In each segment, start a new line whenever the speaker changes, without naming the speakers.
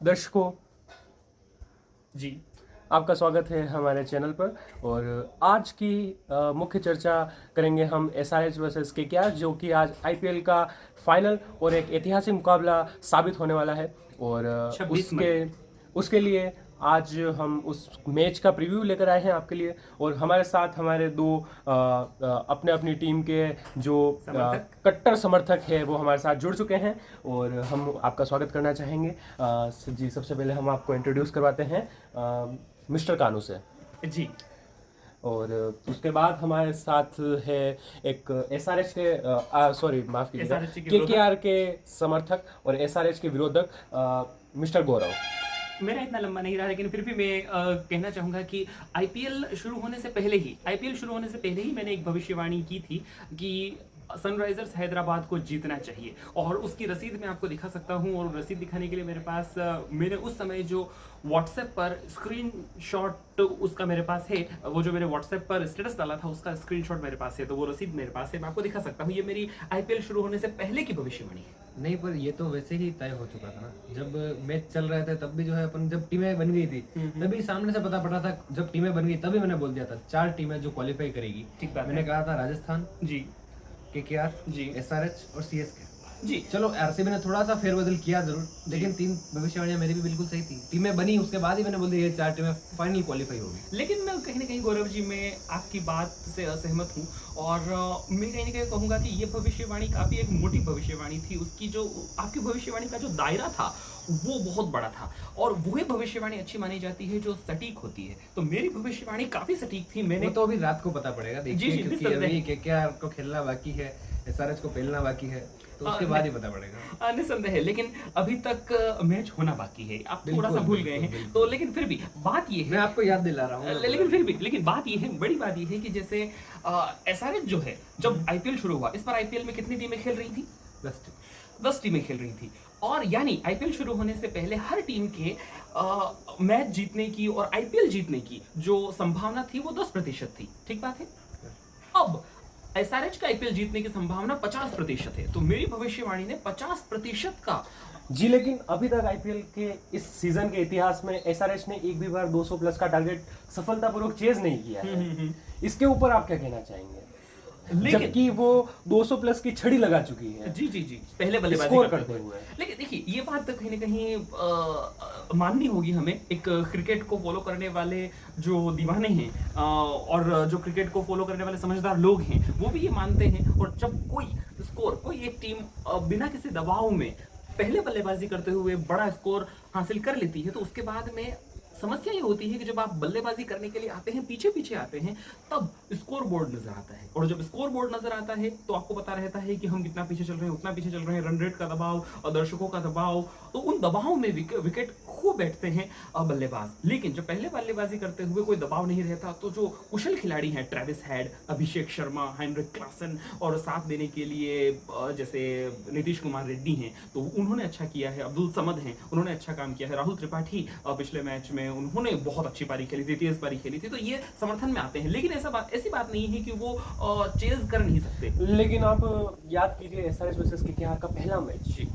दर्शकों,
जी।
आपका स्वागत है हमारे चैनल पर। और आज की मुख्य चर्चा करेंगे हम एसआरएच वर्सेस केकेआर, जो कि आज आईपीएल का फाइनल और एक ऐतिहासिक मुकाबला साबित होने वाला है। और
26 मई।
उसके लिए आज हम उस मैच का प्रीव्यू लेकर आए हैं आपके लिए। और हमारे साथ हमारे दो अपने अपनी टीम के जो
समर्थक।
कट्टर समर्थक है वो हमारे साथ जुड़ चुके हैं और हम आपका स्वागत करना चाहेंगे। जी, सबसे पहले हम आपको इंट्रोड्यूस करवाते हैं मिस्टर कानू से।
जी।
और उसके बाद हमारे साथ है एक एसआरएच के सॉरी माफ कीजिएगा,
SRH के
केकेआर के समर्थक और एसआरएच के विरोधक मिस्टर गौरव।
मेरा इतना लंबा नहीं रहा, लेकिन फिर भी मैं कहना चाहूँगा कि आईपीएल शुरू होने से पहले ही मैंने एक भविष्यवाणी की थी कि सनराइजर्स हैदराबाद को जीतना चाहिए, और उसकी रसीद मैं आपको दिखा सकता हूँ। और रसीद दिखाने के लिए मेरे पास मैंने उस समय जो व्हाट्सएप पर स्क्रीनशॉट उसका मेरे पास है, वो जो मेरे व्हाट्सएप पर स्टेटस डाला था उसका स्क्रीनशॉट मेरे पास है, तो वो रसीद मेरे पास है, मैं आपको दिखा सकता हूँ। ये मेरी आईपीएल शुरू होने से पहले की भविष्यवाणी है।
नहीं, पर ये तो वैसे ही तय हो चुका था ना। जब मैच चल रहे थे तब भी जो है अपन, जब टीमें बन गई थी तभी सामने से पता पड़ा था। जब टीमें बन गई तभी मैंने बोल दिया था 4 टीमें जो क्वालिफाई करेगी।
ठीक बात है।
मैंने कहा था राजस्थान,
जी
केकेआर,
जी
एसआरएच और सीएसके।
जी।
चलो आरसीबी ने थोड़ा सा फेरबदल किया जरूर, लेकिन 3 भविष्यवाणियां मेरी भी बिल्कुल सही थी। टीमें बनी उसके बाद ही मैंने बोल दिया ये 4 टीमें फाइनल क्वालिफाई होगी।
लेकिन मैं कहीं ना कहीं गौरव जी, मैं आपकी बात से असहमत हूँ। और मैं कहीं ना कहीं कहूँगा कि ये भविष्यवाणी काफ़ी एक मोटी भविष्यवाणी थी। उसकी जो आपकी भविष्यवाणी का जो दायरा था वो बहुत बड़ा था, और वही भविष्यवाणी अच्छी मानी जाती है जो सटीक होती है। तो मेरी भविष्यवाणी काफ़ी सटीक थी। मैंने
वो तो अभी रात को पता पड़ेगा,
जी,
देखिए,
जी,
क्योंकि
निस्संदेह।
अभी केकेआर को खेलना बाकी है, एसआरएच को खेलना बाकी है, तो उसके बाद ही पता पड़ेगा।
निसंदेह है, लेकिन अभी तक मैच होना बाकी है। आप थोड़ा सा
बिल्कुल,
भूल गए
बिल्कुल,
हैं
बिल्कुल।
तो, लेकिन फिर भी बात ये
मैं
है।
आपको याद दिला रहा हूँ।
लेकिन बात ये है, बड़ी बात ये है कि जैसे एसआरएच जो है, जब आईपीएल शुरू हुआ, इस बार आईपीएल में कितनी टीमें खेल रही थी? 10 टीमें खेल रही थी। और यानी आईपीएल शुरू होने से पहले हर टीम के मैच जीतने की और आईपीएल जीतने की जो संभावना थी वो 10% थी। ठीक बात है। अब एसआरएच का आईपीएल जीतने की संभावना 50% है, तो मेरी भविष्यवाणी ने 50% का।
जी, लेकिन अभी तक आईपीएल के इस सीजन के इतिहास में एसआरएच ने एक भी बार 200 प्लस का टारगेट सफलतापूर्वक चेज नहीं किया है। इसके ऊपर आप क्या कहना चाहेंगे?
लेकिन
जबकि वो 200 प्लस की छड़ी लगा चुकी है
जी जी जी, पहले बल्लेबाजी
स्कोर
करते
करते
हुए।
हुए।
लेकिन देखिए, ये बात तो कहीं ना कहीं माननी होगी हमें। एक क्रिकेट को फॉलो करने वाले जो दीवाने हैं, और जो क्रिकेट को फॉलो करने वाले समझदार लोग हैं, वो भी ये मानते हैं। और जब कोई एक टीम बिना किसी दबाव में पहले बल्लेबाजी करते हुए बड़ा स्कोर हासिल कर लेती है, तो उसके बाद में समस्या ये होती है कि जब आप बल्लेबाजी करने के लिए आते हैं, पीछे पीछे आते हैं, तब स्कोर बोर्ड नजर आता है। और जब स्कोर बोर्ड नजर आता है तो आपको पता रहता है कि हम कितना पीछे चल रहे हैं, उतना पीछे चल रहे हैं। रन रेट का दबाव और दर्शकों का दबाव, तो उन दबाव में विकेट खो बैठते हैं बल्लेबाज। लेकिन जब पहले बल्लेबाजी करते हुए कोई दबाव नहीं रहता, तो जो कुशल खिलाड़ी हैं, Travis head, Abhishek Sharma, Heinrich Klaasen, और साथ देने के लिए जैसे नीतीश कुमार रेड्डी हैं, तो उन्होंने अच्छा किया है। अब्दुल समद हैं, उन्होंने अच्छा काम किया है। राहुल त्रिपाठी पिछले मैच में उन्होंने बहुत अच्छी पारी खेली थी, तेज पारी खेली थी, तो ये समर्थन में आते हैं। लेकिन ऐसी बात नहीं है कि वो चेज कर नहीं सकते।
लेकिन आप याद कीजिए एसआरएच वर्सेस केकेआर का पहला मैच,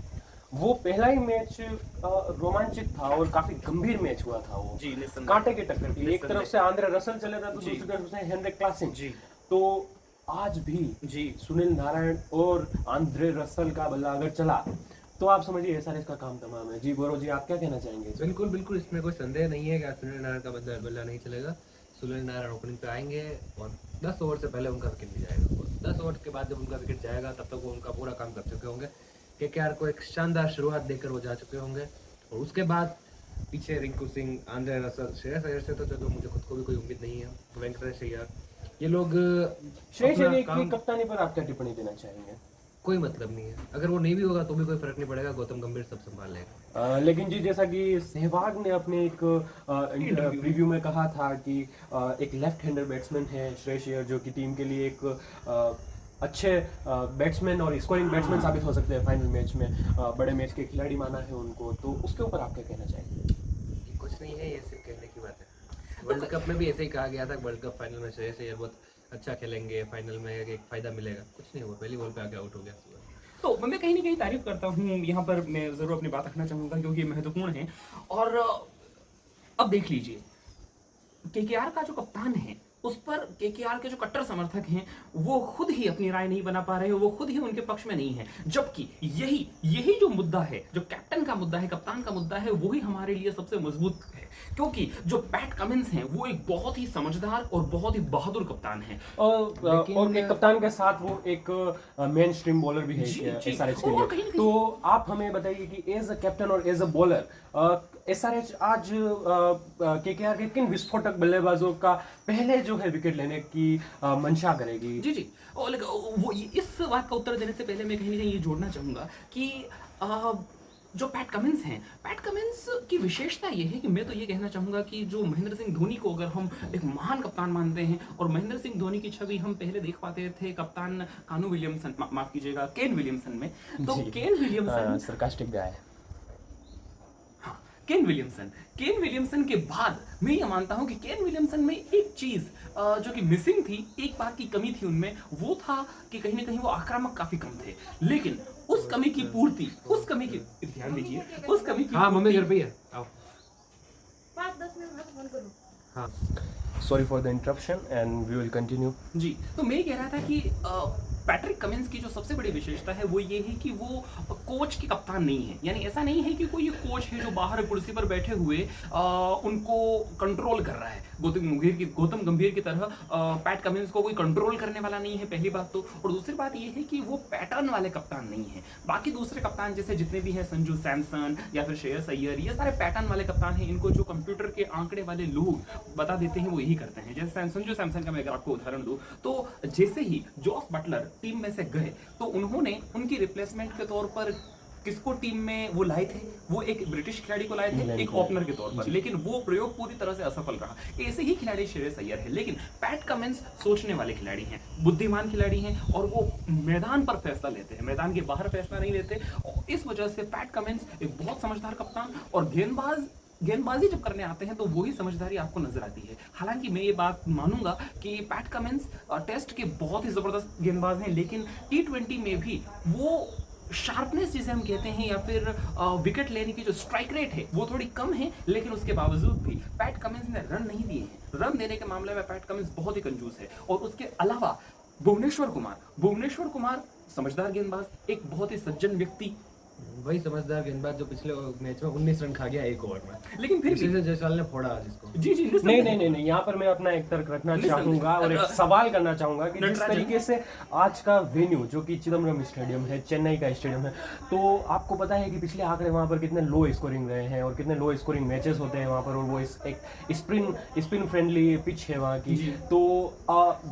वो पहला ही मैच रोमांचित था और काफी गंभीर मैच हुआ था। वो
जी, निस्संदेह।
कांटे की टक्कर थी। एक तरफ से आंद्रे रसल चले था तो
जी।
दूसरी तरफ से हेनरिक क्लासन।
जी
तो आज भी
जी
सुनील नारायण और आंद्रे रसल का बल्ला अगर चला तो आप समझिए एसआरएच का काम तमाम है। जी गौरव जी, आप क्या कहना चाहेंगे?
बिल्कुल बिल्कुल, इसमें कोई संदेह नहीं है कि आज सुनील नारायण का बल्ला नहीं चलेगा। सुनील नारायण ओपनिंग पे आएंगे और 10 ओवर से पहले उनका विकेट नहीं जाएगा। और 10 ओवर के बाद जब उनका विकेट जाएगा तब तक वो उनका पूरा काम कर चुके होंगे। केकेआर को एक शानदार शुरुआत देकर वो जा चुके होंगे। और उसके बाद पीछे रिंकू सिंह, आंद्रे रसल, श्रेयस अय्यर से तो चलो मुझे खुद को भी कोई उम्मीद नहीं है, वेंकटेश अय्यर, ये लोग
श्रेयस
अपना
अय्यर की
काम,
कप्तानी पर आप क्या टिप्पणी देना चाहेंगे?
कोई मतलब नहीं है। अगर वो नहीं भी होगा तो भी कोई फर्क नहीं पड़ेगा, गौतम गंभीर सब संभाल लेगा।
लेकिन जी, जैसा कि सहवाग ने अपने एक प्रीव्यू में कहा था कि एक लेफ्ट हैंडर बैट्समैन है श्रेयस अय्यर, जो कि टीम के लिए एक अच्छे बैट्समैन और स्कोरिंग बैट्समैन साबित हो सकते हैं फाइनल मैच में। बड़े मैच के खिलाड़ी माना है उनको, तो उसके ऊपर आप क्या कहना चाहेंगे?
ये कुछ नहीं है, ये सिर्फ कहने की बात है। वर्ल्ड कप में भी ऐसे ही कहा गया था, वर्ल्ड कप फाइनल में श्रेयस अय्यर बहुत अच्छा खेलेंगे, फाइनल में एक फायदा मिलेगा। कुछ नहीं हुआ, पहली बॉल पे आके आउट हो गया।
तो मैं कहीं ना कहीं तारीफ करता हूँ, यहाँ पर मैं जरूर अपनी बात रखना चाहूंगा क्योंकि ये महत्वपूर्ण है। और अब देख लीजिए, केकेआर का जो कप्तान है उस पर केकेआर के जो कट्टर समर्थक हैं वो खुद ही अपनी राय नहीं बना पा रहे हैं, वो खुद ही उनके पक्ष में नहीं है। जबकि यही जो मुद्दा है, जो कैप्टन का मुद्दा है, कप्तान का मुद्दा है, वही हमारे लिए सबसे मजबूत है। क्योंकि जो पैट कमिंस हैं वो एक बहुत ही समझदार और बहुत ही बहादुर कप्तान है।
और एक कप्तान के साथ वो एक मेन स्ट्रीम बॉलर भी है
जी,
एसआरएच के
और
लिए।
कहीं ना कहीं-
तो आप हमें बताइए कि एज अ कैप्टन और एज अ बॉलर एसआरएच आज केकेआर के किन विस्फोटक बल्लेबाजों का पहले जो है विकेट लेने की मंशा करेगी?
जी जी, और वो इस बात का उत्तर देने से पहले मैं कहीं ना कहीं ये जोड़ना चाहूंगा कि जो पैट कमिंस हैं, पैट कमिंस की विशेषता ये है कि मैं तो ये कहना चाहूंगा कि जो महेंद्र सिंह धोनी को अगर हम एक महान कप्तान मानते हैं, और महेंद्र सिंह धोनी की छवि हम पहले देख पाते थे कप्तान कानू विलियमसन, माफ कीजिएगा, केन विलियमसन में। तो केन विलियमसन
सरकास्टिक गाय।
हाँ, केन विलियमसन के बाद मैं ये मानता हूं कि केन विलियमसन में एक चीज जो कि मिसिंग थी, एक बात की कमी थी उनमें, वो था कि कहीं ना कहीं वो आक्रामक काफी कम थे। लेकिन उस कमी की पूर्ति, उस कमी की, ध्यान दीजिए, उस कमी की
हाँ मम्मी
पूर्ति-
घर पे ही है, आओ।
5-10 मिनट में फोन करूँ।
हाँ
sorry for the interruption and we will continue.
जी, तो मैं ये कह रहा था कि पैट्रिक कमिंस की जो सबसे बड़ी विशेषता है वो ये है कि वो कोच की कप्तान नहीं है। यानी ऐसा नहीं है कि कोई कोच है जो बाहर कुर्सी पर बैठे हुए उनको कंट्रोल कर रहा है, गौतम गंभीर की तरह पैट कमिंस को कोई कंट्रोल करने वाला नहीं है, पहली बात तो। और दूसरी बात ये है कि वो पैटर्न वाले कप्तान नहीं है। बाकी दूसरे कप्तान जैसे जितने भी हैं, संजू सैमसन या फिर श्रेयस अय्यर, ये सारे पैटर्न वाले कप्तान हैं। इनको जो कंप्यूटर के आंकड़े वाले लोग बता देते हैं वो यही करते हैं। जैसे संजू सैमसन का मैं अगर आपको उदाहरण दूं, तो जैसे ही जॉस बटलर टीम में से गए तो उन्होंने उनकी रिप्लेसमेंट के तौर पर किसको टीम में वो लाए थे? वो एक ब्रिटिश खिलाड़ी को लाए थे, एक ओपनर के तौर पर, लेकिन वो प्रयोग पूरी तरह से असफल रहा। ऐसे ही खिलाड़ी श्रेयस अय्यर है। लेकिन पैट कमिंस सोचने वाले खिलाड़ी हैं, बुद्धिमान खिलाड़ी हैं, और वो मैदान पर फैसला लेते हैं, मैदान के बाहर फैसला नहीं लेते। और इस वजह से पैट कमिंस एक बहुत समझदार कप्तान, और गेंदबाजी जब करने आते हैं तो वही समझदारी आपको नजर आती है। हालांकि मैं ये बात मानूंगा कि पैट कमिंस टेस्ट के बहुत ही जबरदस्त गेंदबाज हैं, लेकिन T20 में भी वो शार्पनेस जिसे हम कहते हैं, या फिर विकेट लेने की जो स्ट्राइक रेट है वो थोड़ी कम है। लेकिन उसके बावजूद भी पैट कमिंस ने रन नहीं दिए हैं। रन देने के मामले में पैट कमिंस बहुत ही कंजूस है। और उसके अलावा भुवनेश्वर कुमार समझदार गेंदबाज, एक बहुत ही सज्जन व्यक्ति,
वही समझदार गेंदबाज जो पिछले मैच में 19 रन खा गया एक ओवर में,
लेकिन फिर भी
जयसवाल ने फोड़ा जिसको।
जी जी,
नहीं, यहाँ पर मैं अपना एक तर्क रखना चाहूंगा और एक सवाल करना चाहूंगा कि जिस तरीके से आज का वेन्यू जो कि चिदम्बरम स्टेडियम है, चेन्नई का स्टेडियम है, तो आपको पता है कि पिछले आंकड़े वहाँ पर कितने लो स्कोरिंग रहे हैं और कितने लो स्कोरिंग मैचेस होते हैं वहाँ पर, और वो एक स्पिन फ्रेंडली पिच है वहाँ की। तो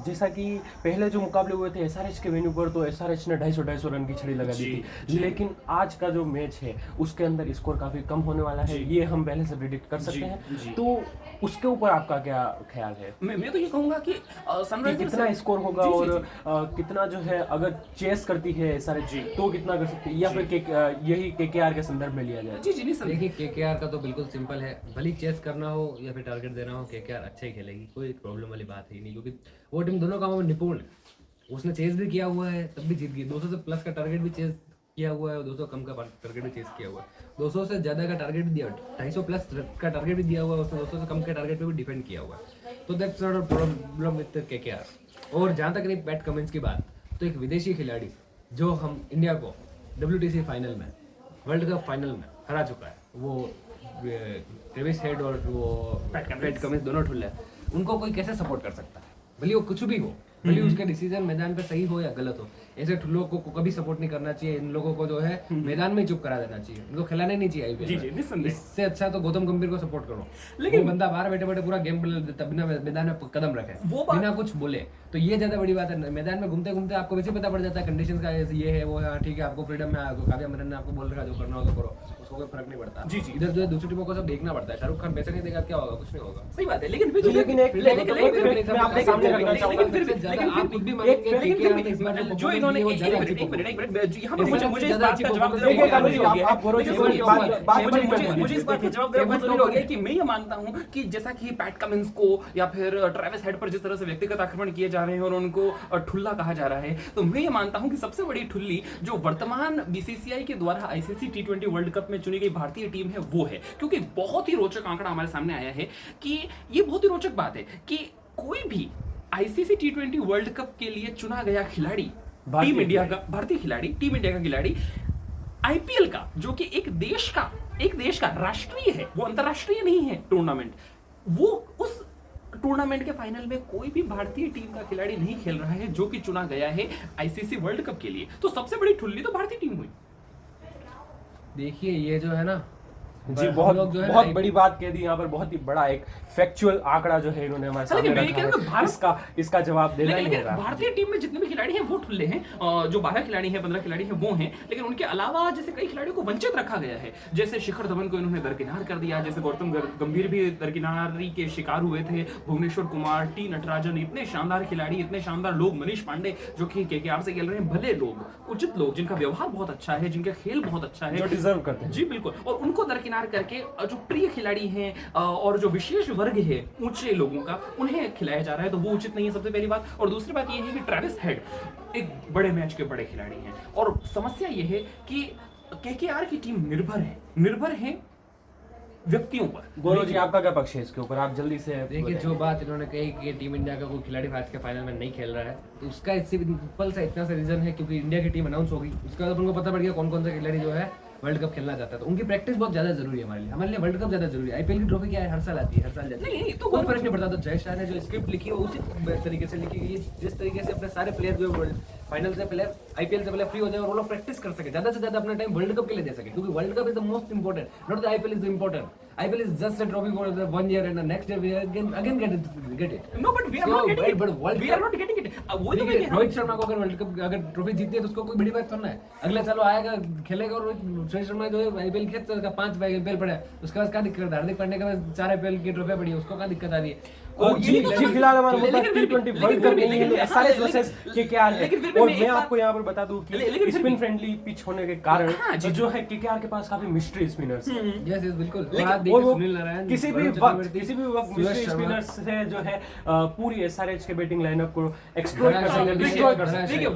जैसा कि पहले जो मुकाबले हुए थे एसआरएच के वेन्यू पर, तो एसआरएच ने 250 रन की छड़ी लगा दी थी। लेकिन आज का जो मैच है उसके अंदर स्कोर काफी कम होने वाला है, ये हम पहले से प्रेडिक्ट कर सकते हैं। तो उसके ऊपर आपका क्या ख्याल है?
मैं तो ये कहूंगा कि सनराइजर्स
कितना स्कोर होगा और कितना जो है अगर चेस करती है एसआरएच तो कितना कर सकती है, या फिर यही केकेआर के संदर्भ में लिया जाए?
जी जी, नहीं
देखिए केकेआर का तो बिल्कुल सिंपल है, भले चेस करना हो या फिर टारगेट देना हो, केकेआर अच्छा ही खेलेगी, कोई प्रॉब्लम वाली बात है ही नहीं, क्योंकि वो टीम दोनों कामों में निपुण है। उसने चेस भी किया हुआ है तब भी जीत गई, 200 से प्लस का टारगेट भी चेस किया हुआ है, 200 कम का टारगेट भी चेस किया हुआ है, 200 से ज्यादा का टारगेट भी दिया, 250 प्लस का टारगेट भी दिया हुआ है, उसने 200 से कम के टारगेट पे भी डिफेंड किया हुआ है। तो that's not a problem with KKR. और जहाँ तक रही पैट कमिंस की बात, तो एक विदेशी खिलाड़ी जो हम इंडिया को WTC फाइनल में, वर्ल्ड कप फाइनल में हरा चुका है, वो ट्रेविस हेड और वो पैट कमिंस दोनों ठुल्ले हैं, उनको कोई कैसे सपोर्ट कर सकता है? भले वो कुछ भी हो, भले उसका डिसीजन मैदान पे सही हो या गलत हो, ऐसे ठुल्लों को कभी सपोर्ट नहीं करना चाहिए। इन लोगों को जो है मैदान में चुप करा देना चाहिए, इनको खिलाना नहीं चाहिए
जी जी,
IPL में।
निस्संदेह।
इससे अच्छा तो गौतम गंभीर को सपोर्ट करो,
लेकिन-
लेकिन बंदा बाहर बैठे बैठे पूरा गेम बिना मैदान में कदम रखे,
वो बात-
बिना कुछ बोले, तो ये ज्यादा बड़ी बात है। मैदान में घूमते घूमते आपको वैसे पता पड़ जाता है कंडीशन का, ये है वो है, ठीक है आपको फ्रीडम है, काव्या मेनन ने आपको बोल रखा जो करना हो तो करो, उसको कोई फर्क नहीं पड़ता।
जी जी।
इधर जो है दूसरी टीमों को सब देखना पड़ता है, शाहरुख खान पैसे नहीं देगा क्या होगा? कुछ नहीं होगा।
सही बात है। लेकिन फिर
लेकिन एक मैं आपके सामने रखना चाहूंगा
आप खुद भी मानेंगे कि KKR ने इस बार जो
इन्होंने
लिए वो
एक
ज्यादा
मिनट
अच्छी
एक मिनट एक मिनट यहाँ
ये
पर
सबसे
मुझे इस
ज्यादा
बात
अच्छी
का जवाब
performance
देना
देखिए,
बहुत
कानू जी,
जरूरी हो गया है।
आप बोलो जी,
देखिए,
बोलिए,
सुनिए,
बात-
सुनिए,
बात
मुझे-
पूरी
मुझे इस बात का जवाब देना बहुत जरूरी हो गया है कि मैं ये मानता हूँ कि जैसा कि पैट कमिंस को या फिर ट्रेविस हेड पर जिस तरह से व्यक्तिगत आक्रमण किए जा रहे हैं और उनको ठुल्ला कहा जा रहा है, तो मैं ये मानता हूँ कि सबसे बड़ी ठुल्ली जो वर्तमान बीसीसीआई के द्वारा आईसीसी टी20 वर्ल्ड कप में चुनी गई भारतीय टीम है वो है, क्योंकि बहुत ही रोचक आंकड़ा हमारे सामने आया है कि ये बहुत ही रोचक बात है कि कोई भी आईसीसी टी20 वर्ल्ड कप के लिए चुना गया खिलाड़ी
भारतीय
टीम इंडिया का भारतीय खिलाड़ी टीम इंडिया का खिलाड़ी आईपीएल का जो कि एक देश का राष्ट्रीय है, वो अंतरराष्ट्रीय नहीं है टूर्नामेंट, वो उस टूर्नामेंट के फाइनल में कोई भी भारतीय टीम का खिलाड़ी नहीं खेल रहा है जो कि चुना गया है आईसीसी वर्ल्ड कप के लिए। तो सबसे बड़ी ठुल्ली तो भारतीय टीम हुई।
देखिए ये जो है ना,
जी,
हम
बहुत
लोग जो है
बहुत
ना,
बड़ी बात कह दी यहाँ पर, बहुत ही बड़ा एक फैक्चुअल आंकड़ा जो है इन्होंने हमारे
लेकिन
सामने
मैं कह रहा हूँ
रखा है।
भारत-
इसका जवाब देना ही
लेकिन
होगा।
भारतीय टीम में जितने भी खिलाड़ी हैं वो ठुल्ले हैं, जो 12 खिलाड़ी हैं 15 खिलाड़ी हैं वो हैं, लेकिन उनके अलावा जैसे कई खिलाड़ियों को वंचित रखा गया है। जैसे शिखर धवन को इन्होंने दरकिनार कर दिया, जैसे गौतम गंभीर भी दरकिनारी के शिकार हुए थे, भुवनेश्वर कुमार, टी नटराजन, इतने शानदार खिलाड़ी, इतने शानदार लोग, मनीष पांडे जो कि केकेआर से खेल रहे हैं, भले लोग, उचित लोग, जिनका व्यवहार बहुत अच्छा है, जिनका खेल बहुत अच्छा है,
जो डिजर्व करते हैं।
जी बिल्कुल, और उनको दरकिनार करके जो प्रिय खिलाड़ी हैं और जो विशेष वर्ग है ऊंचे लोगों का, उन्हें खिलाया जा रहा है, तो वो उचित नहीं है, सबसे पहली बात। और दूसरी बात ये है कि ट्रेविस हेड एक बड़े मैच के बड़े खिलाड़ी हैं, और समस्या ये है कि केकेआर की टीम निर्भर है व्यक्तियों पर।
गौरव जी, आपका क्या पक्ष है इसके ऊपर? आप जल्दी से
देखिए
बताइए।
जो बात इन्होंने कही कि टीम इंडिया का कोई खिलाड़ी आज के फाइनल में नहीं खेल रहा है, तो उसका सिंपल सा इतना सा रीजन है क्योंकि इंडिया की टीम अनाउंस हो गई, उसके बाद उनको पता पड़ गया कौन कौन से खिलाड़ी जो है वर्ल्ड कप खेलना चाहता है, तो उनकी प्रैक्टिस बहुत ज्यादा जरूरी है हमारे लिए वर्ल्ड कप ज्यादा जरूरी है। आईपीएल की ट्रॉफी क्या है, हर साल आती है, हर साल जाती है,
नहीं, तो
कोई फर्क नहीं पड़ता। तो जय शाह ने जो स्क्रिप्ट लिखी है वो उसी तरीके से लिखी गई है, जिस तरीके से अपने सारे प्लेयर जो फाइनल से पहले आईपीएल से पहले फ्री हो जाए और वो लोग प्रैक्टिस कर सके, ज्यादा से ज्यादा अपना टाइम वर्ल्ड कप के लिए दे सके, क्योंकि world cup is the most important, not the IPL is important. IPL is just a trophy for the 1 year and the next year we again get it.
No, but we are
So,
not getting
but
it.
World
We
Cup-
are not getting it. वो तो मैं
देखिए,
कह रहा हूँ।
रोहित शर्मा को अगर world cup अगर ट्रॉफी जीतती है तो उसको कोई बड़ी बात थोड़ा है, अगले साल वो आएगा खेलेगा और रोहित शर्मा जो है आईपीएल खेल का 5 आईपीएल पड़ा है, उसके बाद क्या दिक्कत है? हार्दिक पांड्या के पास 4 आईपीएल की ट्रॉफी पड़ी है, उसको क्या दिक्कत आ रही है?
और जी जी, फिलहाल हमारे
लेकिन
पास
फिर भी-
टी20
लेकिन
वर्ल्ड
फिर
कप
भी-
नहीं है,
लेकिन-
एसआरएच
लेकिन-
वर्सेस केकेआर है।
लेकिन फिर भी
और
मैं
मैं
एक
आपको यहाँ पर बता दूं
लेकिन
कि
फिर
स्पिन
भी-
फ्रेंडली पिच होने के कारण
हाँ, जी।
जो है केकेआर के पास काफी मिस्ट्री स्पिनर्स हैं।
यस यस बिल्कुल। और
लेकिन
आप
और
देखिए
वो
सुनील नारायण,
किसी भी
वरुण
वक्त
चक्रवर्ती,
मिस्ट्री
शर्मा,
स्पिनर्स से जो है पूरी एसआरएच के बैटिंग लाइनअप को एक्सप्लोर कर सकते हैं,
देखिए,
डिस्ट्रॉय कर सकते हैं।
देखिए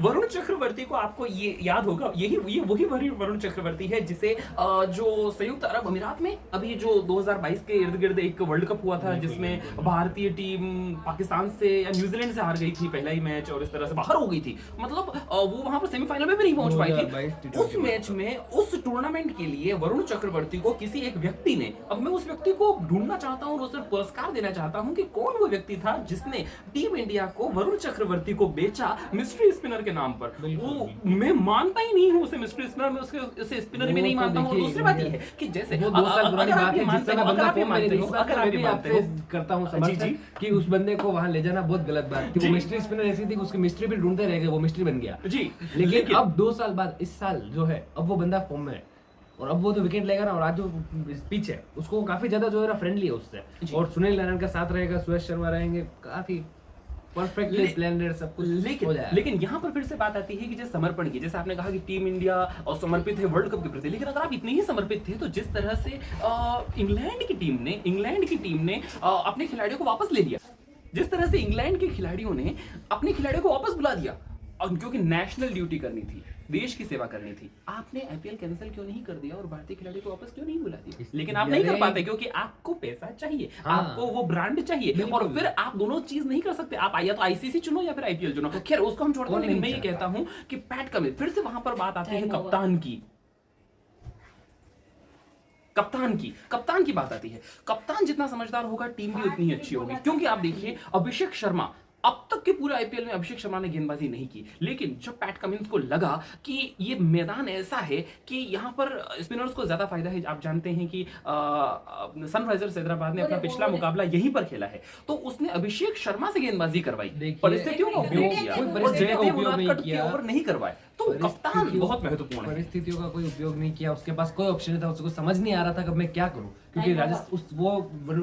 वरुण चक्रवर्ती को आपको ये याद होगा, यही वही वरुण चक्रवर्ती है जिसे जो संयुक्त अरब अमीरात में अभी जो 2022 के इर्द गिर्द एक वर्ल्ड कप हुआ था जिसमें भारतीय टीम पाकिस्तान से या न्यूजीलैंड से हार गई थी पहला ही मैच और इस तरह से बाहर हो गई थी, मतलब वो वहां पर सेमीफाइनल में भी नहीं पहुंच पाई
2022
थी।
T20
उस मैच में उस टूर्नामेंट के लिए वरुण चक्रवर्ती को किसी एक व्यक्ति ने, अब मैं उस व्यक्ति को ढूंढना चाहता हूं और उसे पुरस्कार देना चाहता हूं कि कौन वो व्यक्ति था जिसने टीम इंडिया को वरुण चक्रवर्ती को बेचा मिस्ट्री स्पिनर के नाम पर। वो मैं मानता ही नहीं हूं उसे मिस्ट्री स्पिनर में, उसे स्पिनर भी नहीं मानता हूं। और दूसरी बात ये है कि जैसे
वो 2 साल पुरानी बात है, जिस समय बंदा फॉर्म में नहीं, इस बात
अगर
मैं
आप
भी
ये मानते हो
आपसे करता हूं समर्थन कि उस बंदे को वहां ले जाना बहुत गलत बात थी।
जी।
वो मिस्ट्री स्पिनर ऐसी थी कि उसकी मिस्ट्री भी ढूंढते रह गए, वो मिस्ट्री बन गया।
जी,
लेकिन अब 2 साल बाद इस साल जो है, अब वो बंदा फॉर्म में है और अब वो जो विकेट लेगा ना, और आज जो पिच है उसको काफी ज्यादा जो है फ्रेंडली है उससे, और सुनील नारायण का साथ रहेगा, सुरेश शर्मा रहेंगे, काफी परफेक्टली प्लान्ड सब कुछ हो जाएगा।
लेकिन यहाँ पर फिर से बात आती है कि जैसे समर्पण की, जैसे आपने कहा कि टीम इंडिया और समर्पित है वर्ल्ड कप के प्रति, लेकिन अगर आप इतने ही समर्पित थे तो जिस तरह से इंग्लैंड की टीम ने अपने खिलाड़ियों को वापस ले लिया, जिस तरह से इंग्लैंड के खिलाड़ियों ने अपने खिलाड़ियों को वापस बुला दिया, और क्योंकि नेशनल ड्यूटी करनी थी, देश की सेवा करनी थी, आपने आईपीएल कैंसिल क्यों नहीं कर दिया और भारतीय खिलाड़ी को वापस क्यों नहीं बुला दिया? लेकिन आप नहीं कर पाते क्योंकि आपको पैसा चाहिए,
हाँ।
आपको वो ब्रांड चाहिए, और फिर आप दोनों चीज नहीं कर सकते। आप या तो आईसीसी चुनो या फिर आईपीएल चुनो। खैर उसको हम छोड़ते हैं, लेकिन मैं ये कहता हूं कि पैट कमिंस, फिर से वहां पर बात आती है कप्तान की बात आती है। कप्तान जितना समझदार होगा टीम भी उतनी ही अच्छी होगी, क्योंकि आप देखिए अभिषेक शर्मा, अब तक के पूरे आईपीएल में अभिषेक शर्मा ने गेंदबाजी नहीं की, लेकिन जब पैट कमिंस को लगा कि ये मैदान ऐसा है कि यहाँ पर स्पिनर्स को ज्यादा फायदा है, आप जानते हैं कि सनराइजर्स हैदराबाद ने अपना पिछला मुकाबला यहीं पर खेला है, तो उसने अभिषेक शर्मा से गेंदबाजी करवाई, परिस्थितियों का उपयोग किया और जयदेव उनादकट के ओवर नहीं करवाए। तो कप्तान बहुत महत्वपूर्ण है।
परिस्थितियों का कोई उपयोग नहीं किया, उसके पास कोई ऑप्शन नहीं था, उसको समझ नहीं आ रहा था कि मैं क्या करूं, क्योंकि वो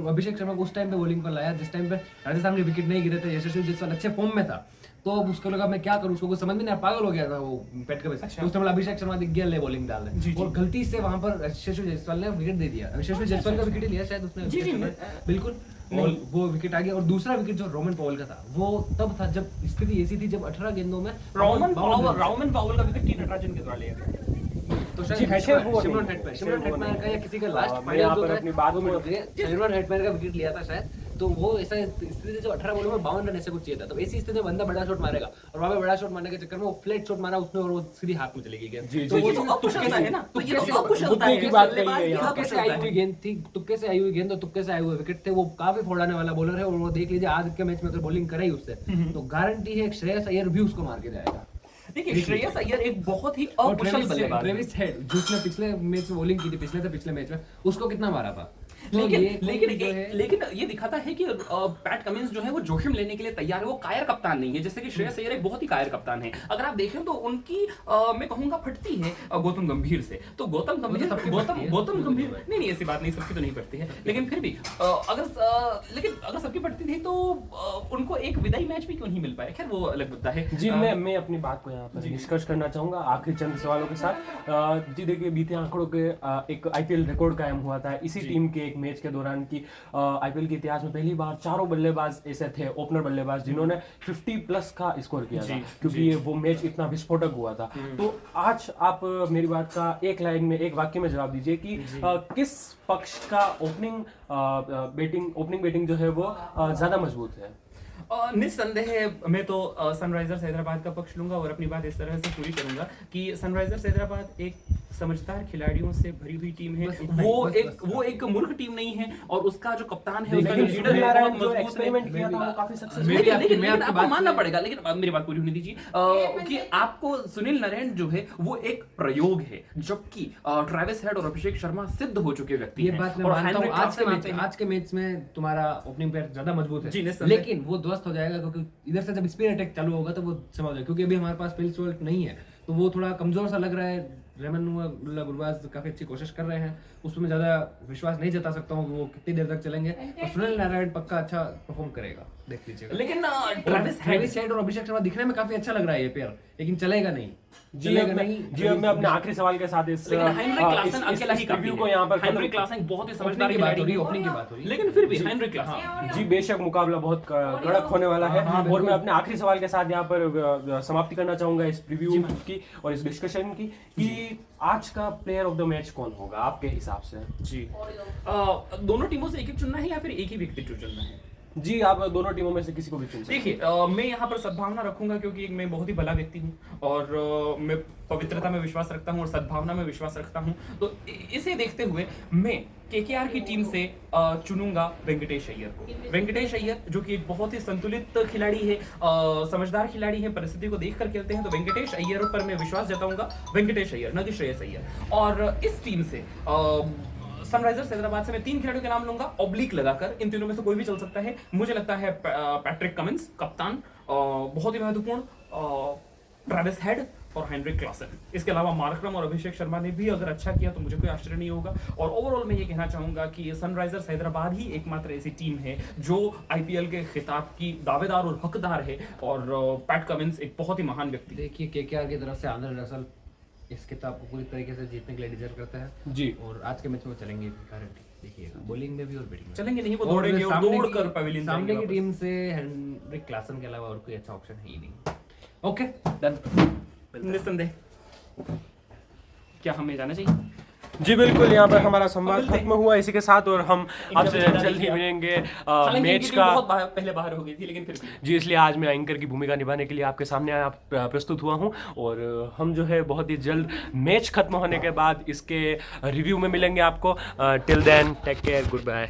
अभिषेक शर्मा को उस टाइम पे बॉलिंग पर लाया जिस टाइम पे राजस्थान के विकेट नहीं गिरे थे, यशस्वी जायसवाल अच्छे फॉर्म में था, तो अब उसको लगा मैं क्या करूं, उसको कुछ समझ में नहीं आया, पागल हो गया था वो पेट कमिंस।
अच्छा।
उस टाइम अभिषेक शर्मा दिख गया ले बॉलिंग डाल
जी,
रहे
जी।
और गलती से वहां पर यशस्वी जायसवाल ने विकेट दे दिया। यशस्वी जायसवाल का विकेट ही लिया शायद उसने।
जी, जी,
बिल्कुल। और वो विकेट आ गया और दूसरा विकेट जो रोमन पॉवेल का था वो तब था जब स्थिति ऐसी थी जब 18 गेंदों में
रोमन
52
पावल का विकेट टी नटराजन के द्वारा लिया गया।
तो
जी,
शायद
विषय वो
सिमरन
नहीं।
हेटमैन का या किसी का लास्ट
मैं
फाइनल
यहाँ
जो
पर
था,
अपनी बात
वो
को-
मिल गई। सिमरन हेटमैन का विकेट लिया था शायद, तो वो ऐसा स्थिति थी जो 18 बॉलों में 52 रन ऐसे कुछ चाहिए था। तो ऐसी स्थिति में बंदा बड़ा शॉट मारेगा और वहां पे बड़ा शॉट मारने के चक्कर में वो फ्लैट शॉट मारा उसने और वो सीधी हाथ में चली गई गेंद।
जी,
तो
जी,
वो
जी।
तो
अकुशलता है ना, तो ये
तुक्के
तो
से-
अकुशलता
मुद्दे
है।
की बात कही
बल्लेबाज
है
की
यहाँ।
तुक्के से आई हुई गेंद थी, तुक्के से आई हुई गेंद और तुक्के से आए हुए विकेट थे। वो काफी फोड़ाने वाला बॉलर है और वो देख लीजिए आज के मैच में अगर बॉलिंग कराई उससे तो गारंटी है श्रेयस अय्यर भी उसको मार के जाएगा।
देखिए श्रेयस अय्यर एक बहुत ही
और
अकुशल बल्लेबाज है।
ट्रेविस हेड जिसने पिछले मैच में बॉलिंग की थी, पिछले से पिछले मैच में उसको कितना मारा था। तो
लेकिन
ये
लेकिन
जो है
लेकिन ये दिखाता है कि पैट कमिंस जो है वो जोखिम लेने के लिए तैयार है। वो कायर कप्तान नहीं है, जैसे कि श्रेयस अय्यर एक बहुत ही कायर कप्तान है। अगर आप देखें तो उनकी मैं कहूंगा फटती है गौतम गंभीर से। तो गौतम गंभीर
सबकी फटती है।
गौतम गंभीर नहीं ऐसी बात नहीं, सबकी तो नहीं पड़ती है, लेकिन फिर भी अगर सबकी पड़ती थी तो उनको एक विदाई मैच भी क्यों नहीं मिल पाया। खैर वो अलग मुद्दा है।
जी मैं अपनी बात को यहाँ पर निष्कर्ष करना चाहूंगा आखिरी चंद सवालों के साथ। जी देखिए बीते आंकड़ों के एक आईपीएल रिकॉर्ड कायम हुआ था इसी टीम के एक मैच के दौरान की आईपीएल के इतिहास में पहली बार चारों बल्लेबाज ऐसे थे, ओपनर बल्लेबाज जिन्होंने 50 प्लस का स्कोर किया था, क्योंकि ये वो मैच इतना विस्फोटक हुआ था। तो आज आप मेरी बात का एक लाइन में एक वाक्य में जवाब दीजिए कि किस पक्ष का ओपनिंग बैटिंग जो है वो ज्यादा मजबूत है।
निस्संदेह मैं तो सनराइजर्स हैदराबाद का पक्ष लूंगा और अपनी बात इस तरह से पूरी करूंगा कि सनराइजर्स हैदराबाद एक समझदार खिलाड़ियों से भरी हुई टीम है। वो एक मूर्ख टीम नहीं है और उसका जो कप्तान है, उसका जो
लेकिन
लीडर है,
नारायण
बहुत
जो
मजबूत
एक्सपेरिमेंट
है।
किया था वो काफी सक्सेसफुल।
लेकिन आपको
बात
मानना
से-
पड़ेगा, लेकिन मेरी बात पूरी होने दीजिए कि आपको सुनील नारायण जो है वो एक प्रयोग है, जबकि ट्रेविस हेड और अभिषेक शर्मा सिद्ध हो चुके व्यक्ति
ये
हैं।
बात मैं
और
मानता हूँ।
हेनरिक क्लासन
आज के मैच में तुम्हारा ओपनिंग पेयर ज्यादा मजबूत
जी,
है,
निस्संदेह।
लेकिन वो ध्वस्त हो जाएगा क्योंकि इधर से जब स्पिन अटैक चालू होगा तो वो समझ जाएगा। क्योंकि अभी हमारे पास फिल सोल्ट नहीं है तो वो थोड़ा कमजोर सा लग रहा है। रेमन गुरबाज काफी अच्छी कोशिश कर रहे हैं, उसमें ज्यादा विश्वास नहीं जता सकता हूँ वो कितनी देर तक चलेंगे। और सुनील नारायण पक्का अच्छा परफॉर्म करेगा, देख लीजिएगा।
लेकिन ट्रेविस हेड
और अभिषेक शर्मा दिखने में काफी अच्छा लग रहा है ये पेयर, लेकिन चलेगा नहीं।
जी अब मैं अपने आखिरी सवाल के साथ इस
लेकिन हेनरिक क्लासन अकेला ही काफी
रिव्यू
है।
को यहाँ पर
हेनरिक क्लासन बहुत ही समझदार
ओपनिंग की बात हो
खिलाड़ी
रही है,
है।
ओपनिंग की बात हो रही है।
लेकिन फिर भी हेनरिक क्लासन
जी बेशक मुकाबला बहुत कड़क होने वाला है।
हाँ,
और मैं अपने आखिरी सवाल के साथ यहाँ पर समाप्ति करना चाहूंगा इस प्रीव्यू की और इस डिस्कशन की कि आज का प्लेयर ऑफ द मैच कौन होगा आपके हिसाब से।
जी दोनों टीमों से एक चुनना है या फिर एक ही व्यक्ति चुनना है।
जी आप दोनों टीमों में से किसी को भी चुन सकते हैं।
देखिए मैं यहाँ पर सद्भावना रखूंगा क्योंकि मैं बहुत ही भला व्यक्ति हूँ और मैं पवित्रता में विश्वास रखता हूँ और सद्भावना में विश्वास रखता हूँ। तो इसे देखते हुए मैं केकेआर की टीम से चुनूंगा वेंकटेश अय्यर को। वेंकटेश अय्यर जो कि एक बहुत ही संतुलित खिलाड़ी है, समझदार खिलाड़ी है, परिस्थिति को देखकर खेलते हैं। तो वेंकटेश अय्यर पर मैं विश्वास जताऊंगा, वेंकटेश अय्यर न कि श्रेयस अय्यर। और इस टीम से सनराइजर्स हैदराबाद से मैं 3 खिलाड़ियों के नाम लूंगा ऑब्लिक लगाकर, इन तीनों में से कोई भी चल सकता है। मुझे लगता है पैट्रिक कमिंस कप्तान, बहुत ही महत्वपूर्ण, ट्रेविस हेड और हेनरिक क्लासन। इसके अलावा मार्करम और अभिषेक शर्मा ने भी अगर अच्छा किया तो मुझे कोई आश्चर्य नहीं होगा। और ओवरऑल मैं ये कहना चाहूंगा कि सनराइजर्स हैदराबाद ही एकमात्र ऐसी टीम है जो आईपीएल के खिताब की दावेदार और हकदार है। और पैट कमिंस एक बहुत ही महान व्यक्ति है।
देखिए केकेआर की तरफ से आंद्रे रसल इस किताब को पूरी तरीके से जीतने के लिए डिजर्व करता है
जी
और आज के मैच में वो चलेंगे गारंटी, देखिएगा बॉलिंग में भी और बैटिंग में।
चलेंगे नहीं, वो दौड़ेंगे और
सामने
दौड़
की-
कर पवेलियन
सामने की
जाएंगे
टीम से हेनरिक क्लासन के अलावा और कोई अच्छा ऑप्शन है ही नहीं। Okay done.
निस्संदेह। क्या हमें जाना चाहिए?
जी बिल्कुल यहाँ पर हमारा संवाद
मिलते हैं।
खत्म हुआ इसी के साथ और हम आपसे
इंटरव्यू
जल्द ही
किया।
मिलेंगे
हालांकि
मैच
इनकी
का।
टीम बहुत पहले बाहर हो गई थी, लेकिन फिर भी
जी इसलिए आज मैं एंकर की भूमिका निभाने के लिए आपके सामने प्रस्तुत हुआ हूं और हम जो है बहुत ही जल्द मैच खत्म होने के बाद इसके रिव्यू में मिलेंगे आपको। Till then take care, good bye.